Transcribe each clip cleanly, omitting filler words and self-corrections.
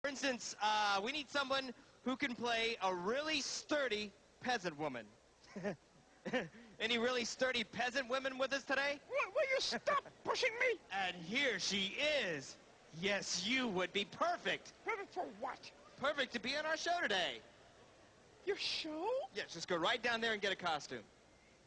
For instance, we need someone who can play a really sturdy peasant woman. Any really sturdy peasant women with us today? Will you stop pushing me? And here she is. Yes, you would be perfect. Perfect for what? Perfect to be on our show today. Your show? Yes, just go right down there and get a costume.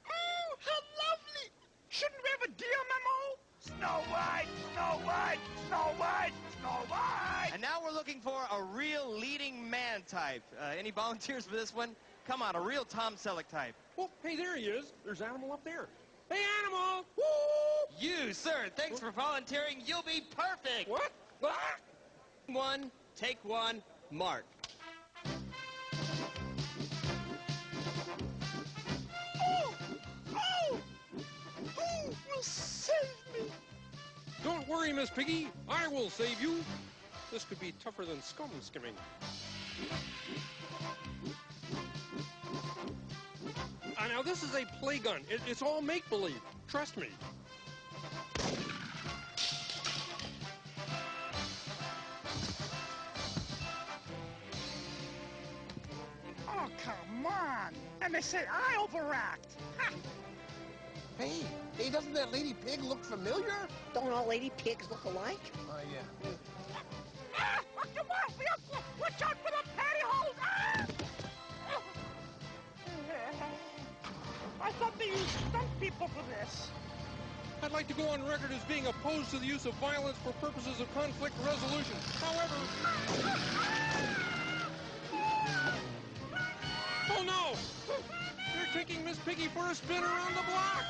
Oh, how lovely! Shouldn't we have a deal memo? Snow White, Snow White, Snow White, Snow White! And now we're looking for a real leading man type. Any volunteers for this one? Come on, a real Tom Selleck type. Well, hey, there he is. There's Animal up there. Hey, Animal! Woo! You, sir, thanks for volunteering. You'll be perfect. What? Ah! One, take one, mark. Oh! Oh! Who will save me? Don't worry, Miss Piggy. I will save you. This could be tougher than scum skimming. Now, this is a play gun. It's all make-believe. Trust me. Oh, come on. And they say I overact. Ha! Hey, doesn't that Lady Pig look familiar? Don't all lady pigs look alike? Oh, yeah. Ah! Come on! Watch out for the pantyhose! Ah! I thought they used stunt people for this. I'd like to go on record as being opposed to the use of violence for purposes of conflict resolution. However... Oh, no! You're taking Miss Piggy for a spin around the block!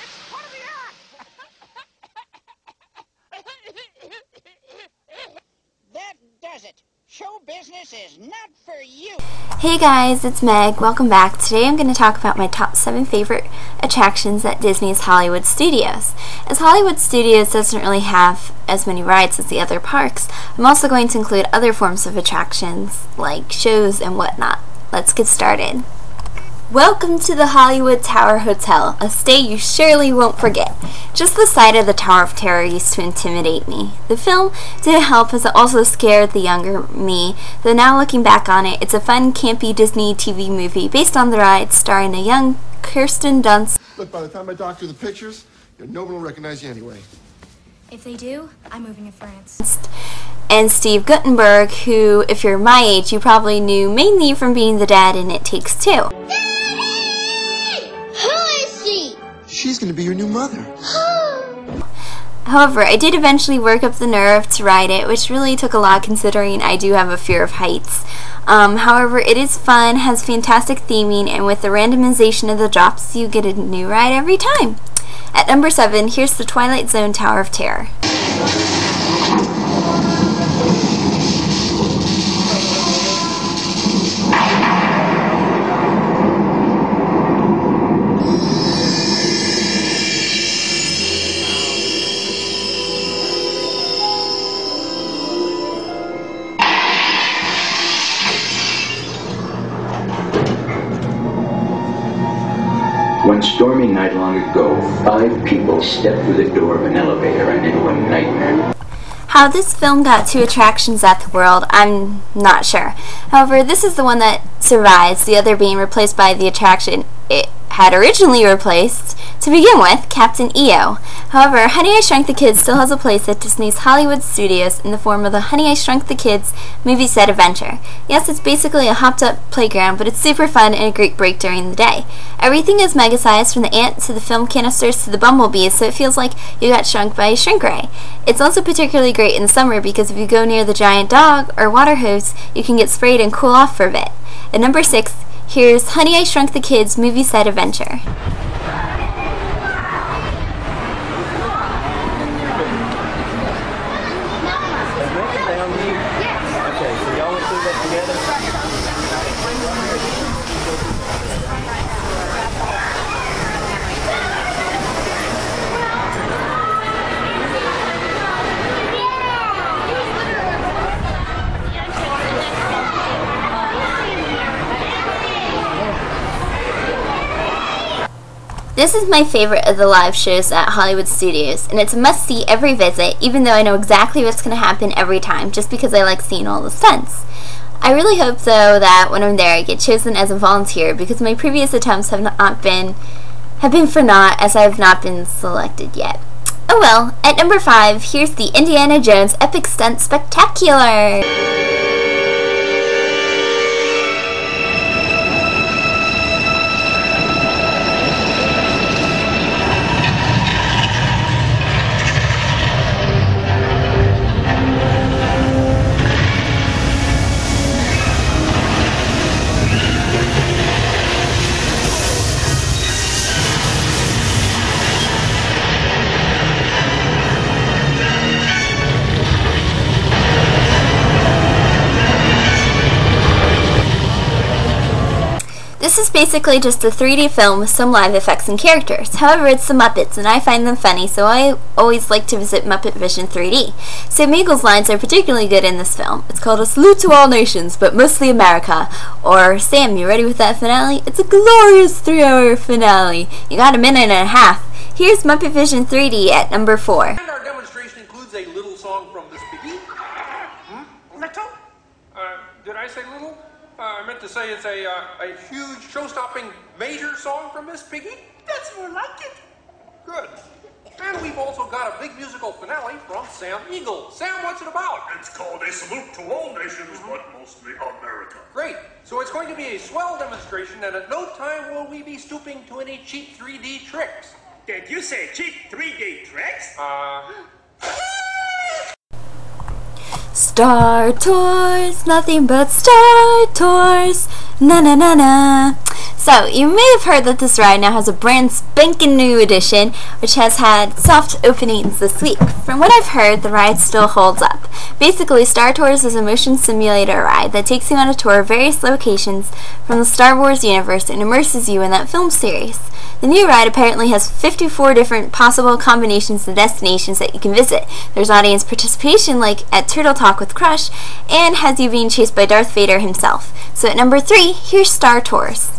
It's part of the act! That does it. Show business is not for you. Hey guys, it's Meg. Welcome back. Today I'm going to talk about my top 7 favorite attractions at Disney's Hollywood Studios. As Hollywood Studios doesn't really have as many rides as the other parks, I'm also going to include other forms of attractions like shows and whatnot. Let's get started. Welcome to the Hollywood Tower Hotel, a stay you surely won't forget. Just the sight of the Tower of Terror used to intimidate me. The film didn't help as it also scared the younger me, though now looking back on it, it's a fun, campy Disney TV movie based on the ride starring a young Kirsten Dunst. Look, by the time I doctor the pictures, no one will recognize you anyway. If they do, I'm moving to France. And Steve Guttenberg, who, if you're my age, you probably knew mainly from being the dad in It Takes Two. She's gonna be your new mother. However, I did eventually work up the nerve to ride it, which really took a lot considering I do have a fear of heights. However, it is fun, has fantastic theming, and with the randomization of the drops, you get a new ride every time. At number 7, here's the Twilight Zone Tower of Terror. One stormy night long ago, 5 people stepped through the door of an elevator and into a nightmare. How this film got 2 attractions at the world, I'm not sure. However, this is the one that survives, the other being replaced by the attraction it had originally replaced, to begin with, Captain EO. However, Honey, I Shrunk the Kids still has a place at Disney's Hollywood Studios in the form of the Honey, I Shrunk the Kids movie set adventure. Yes, it's basically a hopped-up playground, but it's super fun and a great break during the day. Everything is mega-sized, from the ant to the film canisters to the bumblebees, so it feels like you got shrunk by a shrink ray. It's also particularly great in the summer because if you go near the giant dog or water hose, you can get sprayed and cool off for a bit. At number 6, here's Honey, I Shrunk the Kids movie set adventure. This is my favorite of the live shows at Hollywood Studios, and it's a must-see every visit, even though I know exactly what's going to happen every time, just because I like seeing all the stunts. I really hope, though, that when I'm there I get chosen as a volunteer, because my previous attempts have been for naught, as I have not been selected yet. Oh well, at number 5, here's the Indiana Jones Epic Stunt Spectacular! This is basically just a 3D film with some live effects and characters. However, it's the Muppets, and I find them funny, so I always like to visit Muppet Vision 3D. Sam Eagle's lines are particularly good in this film. It's called A Salute to All Nations, but mostly America. Or, Sam, you ready with that finale? It's a glorious 3-hour finale. You got a minute and a half. Here's Muppet Vision 3D at number 4. And our demonstration includes a little song from Miss Piggy. Little? Did I say little? I meant to say it's a huge, show-stopping, major song from Miss Piggy. That's more like it. Good. And we've also got a big musical finale from Sam Eagle. Sam, what's it about? It's called A Salute to All Nations, but mostly America. Great. So it's going to be a swell demonstration, and at no time will we be stooping to any cheap 3D tricks. Did you say cheap 3D tricks? Star Tours, nothing but Star Tours, na na na na. So, you may have heard that this ride now has a brand spanking new edition, which has had soft openings this week. From what I've heard, the ride still holds up. Basically, Star Tours is a motion simulator ride that takes you on a tour of various locations from the Star Wars universe and immerses you in that film series. The new ride apparently has 54 different possible combinations of destinations that you can visit. There's audience participation like at Turtle Talk with Crush, and has you being chased by Darth Vader himself. So at number 3, here's Star Tours.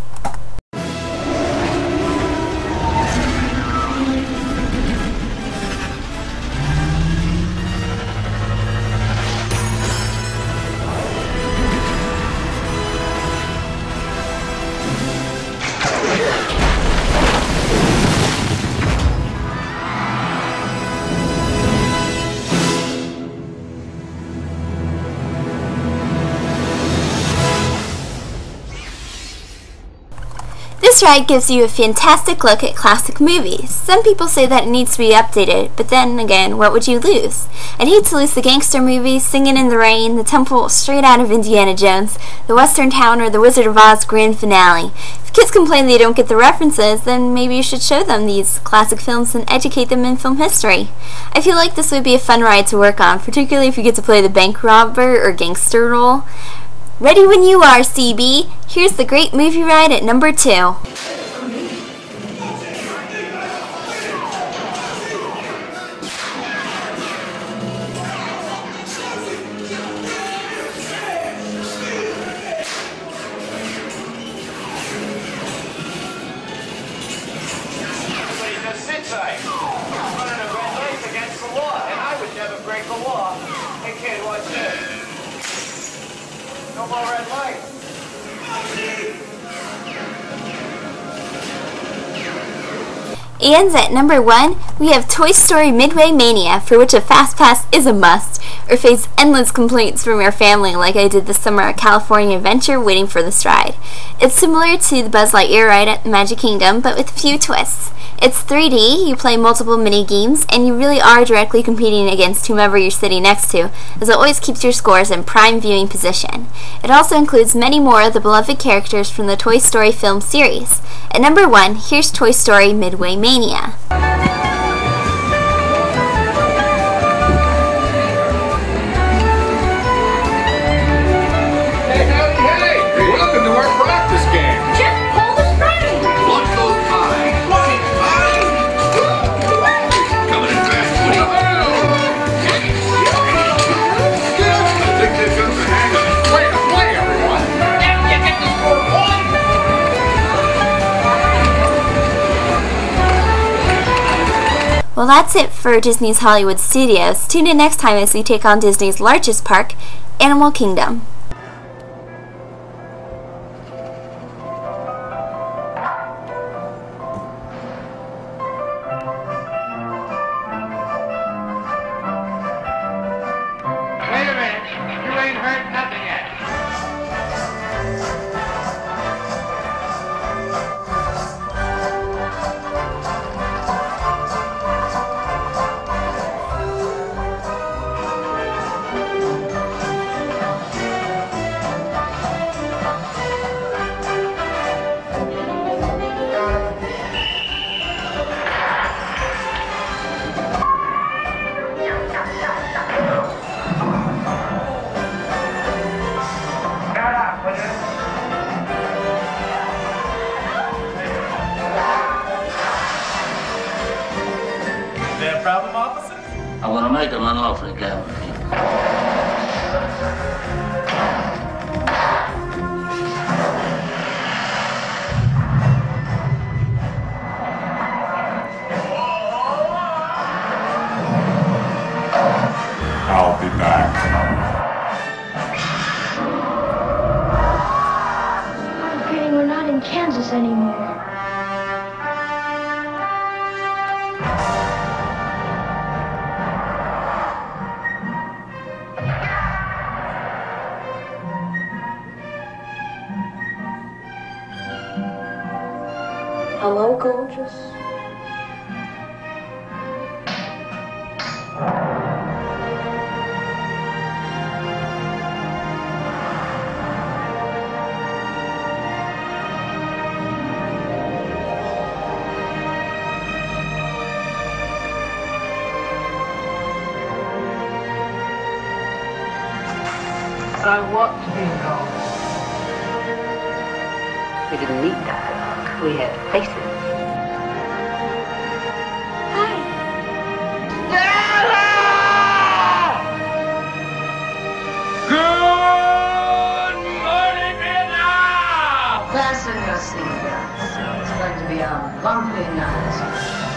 This ride gives you a fantastic look at classic movies. Some people say that it needs to be updated, but then again, what would you lose? I'd hate to lose the gangster movies, Singing in the Rain, the temple straight out of Indiana Jones, the Western Town, or the Wizard of Oz grand finale. If kids complain they don't get the references, then maybe you should show them these classic films and educate them in film history. I feel like this would be a fun ride to work on, particularly if you get to play the bank robber or gangster role. Ready when you are, CB. Here's the Great Movie Ride at number 2. No more red light. And at number 1, we have Toy Story Midway Mania, for which a Fast Pass is a must, or face endless complaints from your family like I did this summer at California Adventure waiting for this ride. It's similar to the Buzz Lightyear ride at the Magic Kingdom, but with a few twists. It's 3D, you play multiple mini-games, and you really are directly competing against whomever you're sitting next to, as it always keeps your scores in prime viewing position. It also includes many more of the beloved characters from the Toy Story film series. At number 1, here's Toy Story Midway Mania. Well, that's it for Disney's Hollywood Studios. Tune in next time as we take on Disney's largest park, Animal Kingdom. Wait a minute. You ain't heard nothing yet. Problem, officer? I want to make him an offer again. I'll be back. I'm feeling we're not in Kansas anymore. Hello, gorgeous. So what's been wrong? We didn't need dialogue. We had faces. Good morning, Vietnam! Fasten your seatbelts. It's going to be a bumpy night.